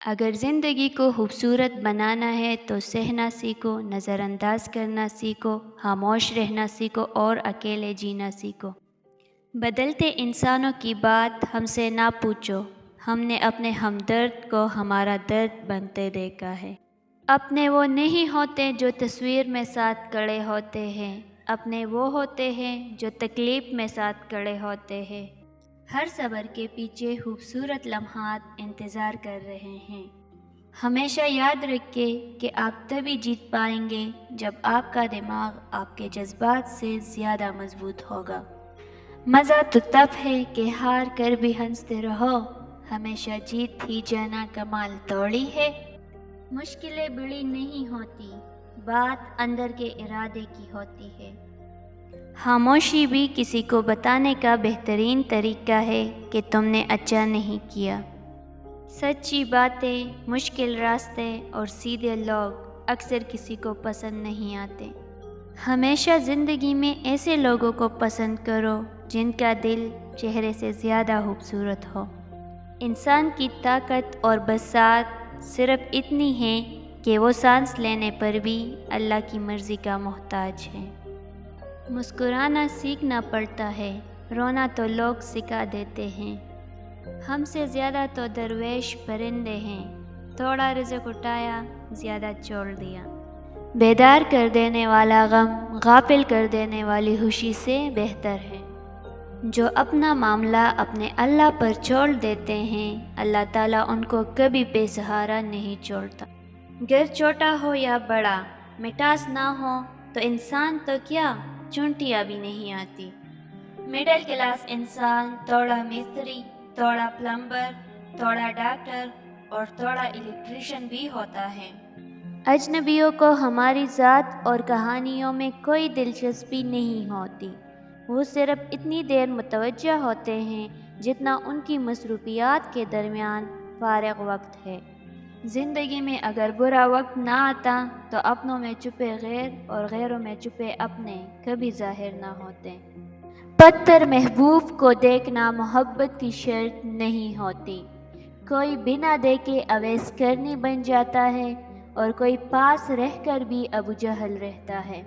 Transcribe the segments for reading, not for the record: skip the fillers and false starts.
اگر زندگی کو خوبصورت بنانا ہے تو سہنا سیکھو، نظر انداز کرنا سیکھو، خاموش رہنا سیکھو اور اکیلے جینا سیکھو۔ بدلتے انسانوں کی بات ہم سے نہ پوچھو، ہم نے اپنے ہمدرد کو ہمارا درد بنتے دیکھا ہے۔ اپنے وہ نہیں ہوتے جو تصویر میں ساتھ کھڑے ہوتے ہیں، اپنے وہ ہوتے ہیں جو تکلیف میں ساتھ کھڑے ہوتے ہیں۔ ہر صبر کے پیچھے خوبصورت لمحات انتظار کر رہے ہیں۔ ہمیشہ یاد رکھیں کہ آپ تبھی جیت پائیں گے جب آپ کا دماغ آپ کے جذبات سے زیادہ مضبوط ہوگا۔ مزہ تو تب ہے کہ ہار کر بھی ہنستے رہو، ہمیشہ جیت ہی جانا کمال توڑی ہے۔ مشکلیں بڑی نہیں ہوتی، بات اندر کے ارادے کی ہوتی ہے۔ خاموشی بھی کسی کو بتانے کا بہترین طریقہ ہے کہ تم نے اچھا نہیں کیا۔ سچی باتیں، مشکل راستے اور سیدھے لوگ اکثر کسی کو پسند نہیں آتے۔ ہمیشہ زندگی میں ایسے لوگوں کو پسند کرو جن کا دل چہرے سے زیادہ خوبصورت ہو۔ انسان کی طاقت اور بساط صرف اتنی ہے کہ وہ سانس لینے پر بھی اللہ کی مرضی کا محتاج ہے۔ مسکرانا سیکھنا پڑتا ہے، رونا تو لوگ سکھا دیتے ہیں۔ ہم سے زیادہ تو درویش پرندے ہیں، تھوڑا رزق اٹھایا، زیادہ چھوڑ دیا۔ بیدار کر دینے والا غم غافل کر دینے والی خوشی سے بہتر ہے۔ جو اپنا معاملہ اپنے اللہ پر چھوڑ دیتے ہیں، اللہ تعالیٰ ان کو کبھی بے سہارا نہیں چھوڑتا۔ گھر چھوٹا ہو یا بڑا، مٹاس نہ ہو تو انسان تو کیا چونٹیاں بھی نہیں آتی۔ مڈل کلاس انسان تھوڑا مستری، تھوڑا پلمبر، تھوڑا ڈاکٹر اور تھوڑا الیکٹریشین بھی ہوتا ہے۔ اجنبیوں کو ہماری ذات اور کہانیوں میں کوئی دلچسپی نہیں ہوتی، وہ صرف اتنی دیر متوجہ ہوتے ہیں جتنا ان کی مصروفیات کے درمیان فارغ وقت ہے۔ زندگی میں اگر برا وقت نہ آتا تو اپنوں میں چھپے غیر اور غیروں میں چھپے اپنے کبھی ظاہر نہ ہوتے۔ پتھر محبوب کو دیکھنا محبت کی شرط نہیں ہوتی۔ کوئی بنا دیکھے اویس کرنی بن جاتا ہے اور کوئی پاس رہ کر بھی ابو جہل رہتا ہے۔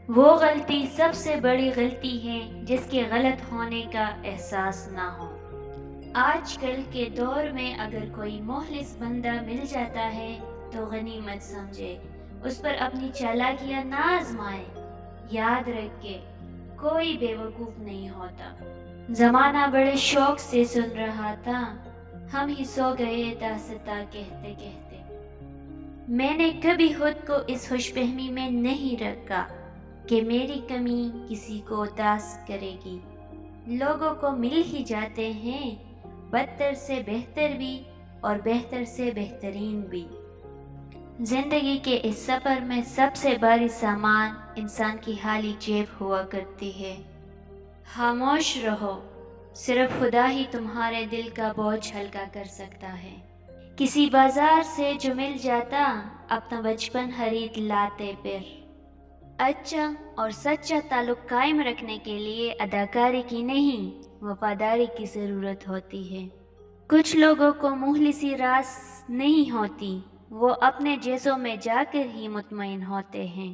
وہ غلطی سب سے بڑی غلطی ہے جس کے غلط ہونے کا احساس نہ ہو۔ آج کل کے دور میں اگر کوئی مخلص بندہ مل جاتا ہے تو غنیمت سمجھے، اس پر اپنی چالاکیاں نہ آزمائے۔ یاد رکھے، کوئی بے وقوف نہیں ہوتا۔ زمانہ بڑے شوق سے سن رہا تھا، ہم ہی سو گئے داستاں کہتے کہتے۔ میں نے کبھی خود کو اس خوش فہمی میں نہیں رکھا کہ میری کمی کسی کو اداس کرے گی۔ لوگوں کو مل ہی جاتے ہیں، بدتر سے بہتر بھی اور بہتر سے بہترین بھی۔ زندگی کے اس سفر میں سب سے بھاری سامان انسان کی خالی جیب ہوا کرتی ہے۔ خاموش رہو، صرف خدا ہی تمہارے دل کا بوجھ ہلکا کر سکتا ہے۔ کسی بازار سے جو مل جاتا، اپنا بچپن خرید لاتے پھر۔ اچھا اور سچا تعلق قائم رکھنے کے لیے اداکاری کی نہیں، وفاداری کی ضرورت ہوتی ہے۔ کچھ لوگوں کو مخلصی راس نہیں ہوتی، وہ اپنے جیسوں میں جا کر ہی مطمئن ہوتے ہیں۔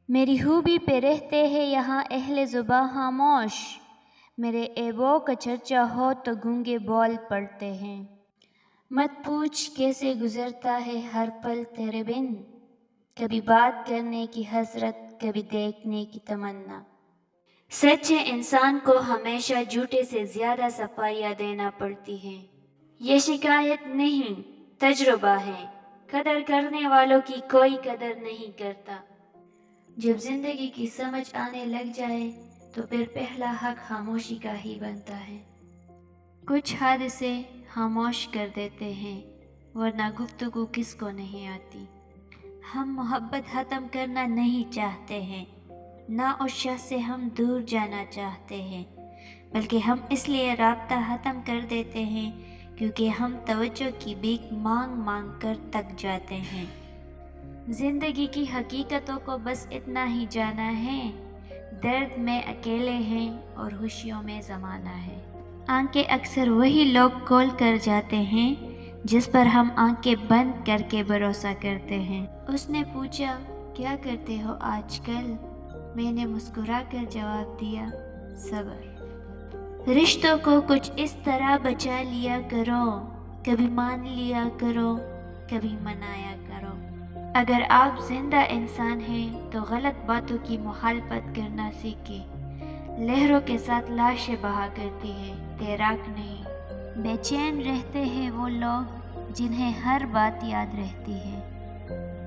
میری خوبی پہ رہتے ہیں یہاں اہل زباں خاموش، میرے عیبوں کا چرچا ہو تو گونگے بول پڑتے ہیں۔ مت پوچھ کیسے گزرتا ہے ہر پل تیرے بن، کبھی بات کرنے کی حسرت، کبھی دیکھنے کی تمنا۔ سچے انسان کو ہمیشہ جھوٹے سے زیادہ صفائیاں دینا پڑتی ہیں۔ یہ شکایت نہیں، تجربہ ہے۔ قدر کرنے والوں کی کوئی قدر نہیں کرتا۔ جب زندگی کی سمجھ آنے لگ جائے تو پھر پہلا حق خاموشی کا ہی بنتا ہے۔ کچھ حادثے خاموش کر دیتے ہیں، ورنہ گفتگو کس کو نہیں آتی۔ ہم محبت ختم کرنا نہیں چاہتے ہیں، نہ اس شخص سے ہم دور جانا چاہتے ہیں، بلکہ ہم اس لیے رابطہ ختم کر دیتے ہیں کیونکہ ہم توجہ کی بھیک مانگ مانگ کر تک جاتے ہیں۔ زندگی کی حقیقتوں کو بس اتنا ہی جانا ہے، درد میں اکیلے ہیں اور خوشیوں میں زمانہ ہے۔ آنکھیں اکثر وہی لوگ کھول کر جاتے ہیں جس پر ہم آنکھیں بند کر کے بھروسہ کرتے ہیں۔ اس نے پوچھا، کیا کرتے ہو آج کل؟ میں نے مسکرا کر جواب دیا، صبر۔ رشتوں کو کچھ اس طرح بچا لیا کرو، کبھی مان لیا کرو، کبھی منایا کرو۔ اگر آپ زندہ انسان ہیں تو غلط باتوں کی مخالفت کرنا سیکھیں۔ لہروں کے ساتھ لاشیں بہا کرتی ہے، تیراک نہیں۔ بے چین رہتے ہیں وہ لوگ جنہیں ہر بات یاد رہتی ہے۔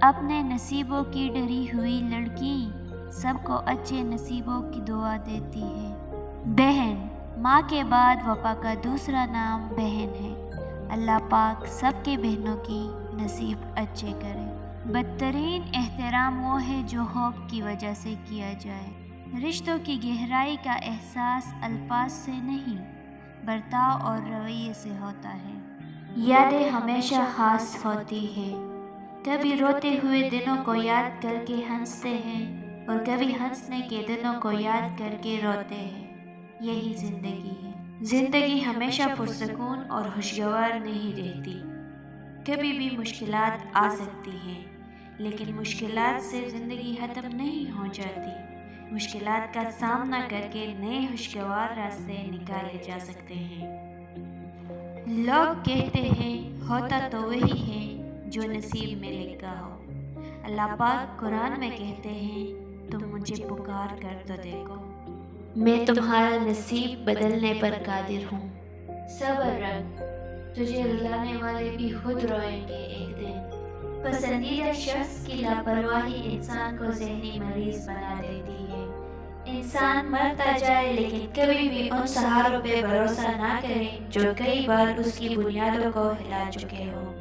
اپنے نصیبوں کی ڈری ہوئی لڑکی سب کو اچھے نصیبوں کی دعا دیتی ہے۔ بہن، ماں کے بعد وفا کا دوسرا نام بہن ہے۔ اللہ پاک سب کے بہنوں کی نصیب اچھے کرے۔ بدترین احترام وہ ہے جو خوف کی وجہ سے کیا جائے۔ رشتوں کی گہرائی کا احساس الفاظ سے نہیں، برتاؤ اور رویے سے ہوتا ہے۔ یادیں ہمیشہ خاص ہوتی ہیں۔ کبھی روتے ہوئے دنوں کو یاد کر کے ہنستے ہیں اور کبھی ہنسنے کے دنوں کو یاد کر کے روتے ہیں۔ یہی زندگی ہے۔ زندگی ہمیشہ پرسکون اور خوشگوار نہیں رہتی۔ کبھی بھی مشکلات آ سکتی ہیں، لیکن مشکلات سے زندگی ختم نہیں ہو جاتی۔ مشکلات کا سامنا کر کے نئے خوشگوار راستے نکالے جا سکتے ہیں۔ لوگ کہتے ہیں ہوتا تو وہی ہے جو نصیب میں لکھا ہو۔ اللہ پاک قرآن میں کہتے ہیں، تم مجھے پکار کر تو دیکھو، میں تمہارا نصیب بدلنے پر قادر ہوں۔ صبر رکھ، تجھے رلانے والے بھی خود روئیں گے ایک دن۔ پسندیدہ شخص کی لاپرواہی انسان کو ذہنی مریض بنا دیتی ہے۔ انسان مرتا جائے لیکن کبھی بھی ان سہاروں پہ بھروسہ نہ کرے جو کئی بار اس کی بنیادوں کو ہلا چکے ہوں۔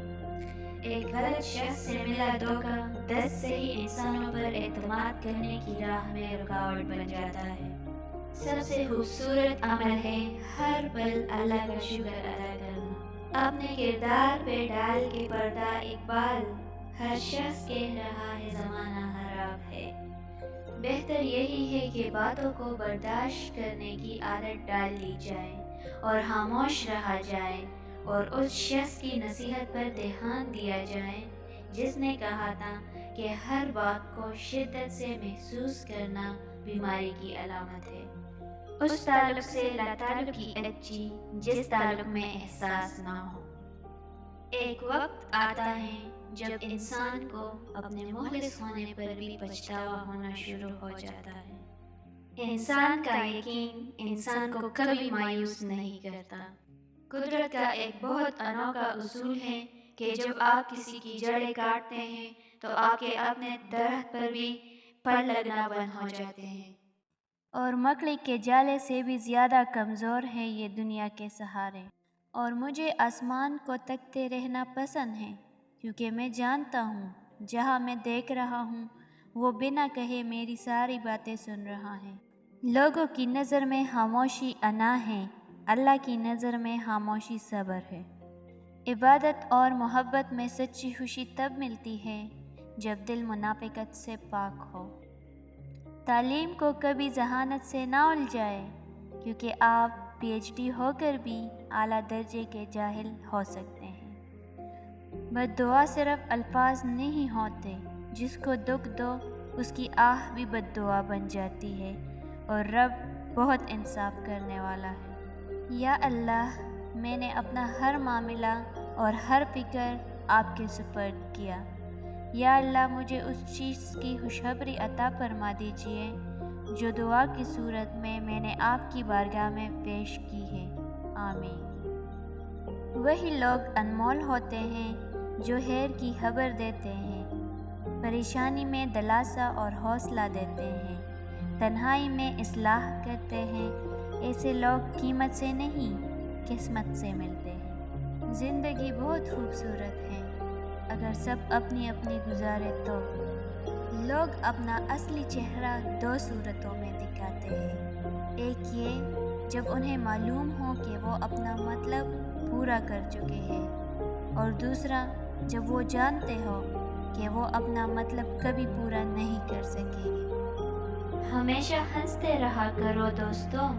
ایک غلط شخص سے ملا دھوکہ 10 صحیح انسانوں پر اعتماد کرنے کی راہ میں رکاوٹ بن جاتا ہے۔ سب سے خوبصورت عمل ہے ہر پل اللہ کا شکر ادا کرنا۔ اپنے کردار پہ ڈال کے پردہ اقبال، ہر شخص کہہ رہا ہے زمانہ خراب ہے۔ بہتر یہی ہے کہ باتوں کو برداشت کرنے کی عادت ڈال دی جائے اور خاموش رہا جائے اور اس شخص کی نصیحت پر دھیان دیا جائے جس نے کہا تھا کہ ہر بات کو شدت سے محسوس کرنا بیماری کی علامت ہے۔ اس تعلق سے لا تعلق کی اچھی جس تعلق میں احساس نہ ہو۔ ایک وقت آتا ہے جب انسان کو اپنے مخلص ہونے پر بھی پچھتاوا ہونا شروع ہو جاتا ہے۔ انسان کا یقین انسان کو کبھی مایوس نہیں کرتا۔ قدرت کا ایک بہت انوکھا اصول ہے کہ جب آپ کسی کی جڑیں کاٹتے ہیں تو آپ کے اپنے درخت پر بھی پھل لگنا بند ہو جاتے ہیں۔ اور مکڑی کے جالے سے بھی زیادہ کمزور ہے یہ دنیا کے سہارے۔ اور مجھے آسمان کو تکتے رہنا پسند ہے کیونکہ میں جانتا ہوں جہاں میں دیکھ رہا ہوں وہ بنا کہے میری ساری باتیں سن رہا ہے۔ لوگوں کی نظر میں خاموشی انا ہے، اللہ کی نظر میں خاموشی صبر ہے۔ عبادت اور محبت میں سچی خوشی تب ملتی ہے جب دل منافقت سے پاک ہو۔ تعلیم کو کبھی ذہانت سے نہ الجھائے کیونکہ آپ پی ایچ ڈی ہو کر بھی اعلیٰ درجے کے جاہل ہو سکتے ہیں۔ بد دعا صرف الفاظ نہیں ہوتے، جس کو دکھ دو اس کی آہ بھی بد دعا بن جاتی ہے اور رب بہت انصاف کرنے والا ہے۔ یا اللہ، میں نے اپنا ہر معاملہ اور ہر فکر آپ کے سپرد کیا۔ یا اللہ، مجھے اس چیز کی خوشخبری عطا فرما دیجیے جو دعا کی صورت میں نے آپ کی بارگاہ میں پیش کی ہے، آمین۔ وہی لوگ انمول ہوتے ہیں جو خیر کی خبر دیتے ہیں، پریشانی میں دلاسا اور حوصلہ دیتے ہیں، تنہائی میں اصلاح کرتے ہیں۔ ایسے لوگ قیمت سے نہیں قسمت سے ملتے ہیں۔ زندگی بہت خوبصورت ہے اگر سب اپنی اپنی گزارے تو۔ لوگ اپنا اصلی چہرہ دو صورتوں میں دکھاتے ہیں، ایک یہ جب انہیں معلوم ہو کہ وہ اپنا مطلب پورا کر چکے ہیں، اور دوسرا جب وہ جانتے ہو کہ وہ اپنا مطلب کبھی پورا نہیں کر سکیں گے۔ ہمیشہ ہنستے رہا کرو دوستو،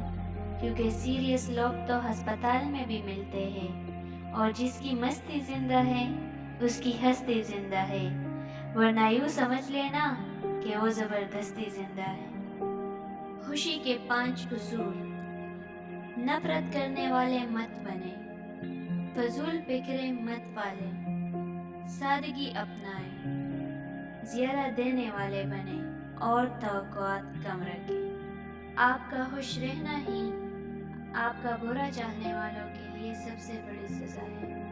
کیونکہ سیریس لوگ تو ہسپتال میں بھی ملتے ہیں اور جس کی مستی زندہ ہے اس کی ہستی زندہ ہے، ورنہ یوں سمجھ لینا کہ وہ زبردستی زندہ ہے۔ خوشی کے 5 اصول۔ نفرت کرنے والے مت بنے، فضول فکریں مت پالیں، سادگی اپنائیں، زیادہ دینے والے بنیں اور توقعات کم رکھیں۔ آپ کا خوش رہنا ہی آپ کا برا چاہنے والوں کے لیے سب سے بڑی سزا ہے۔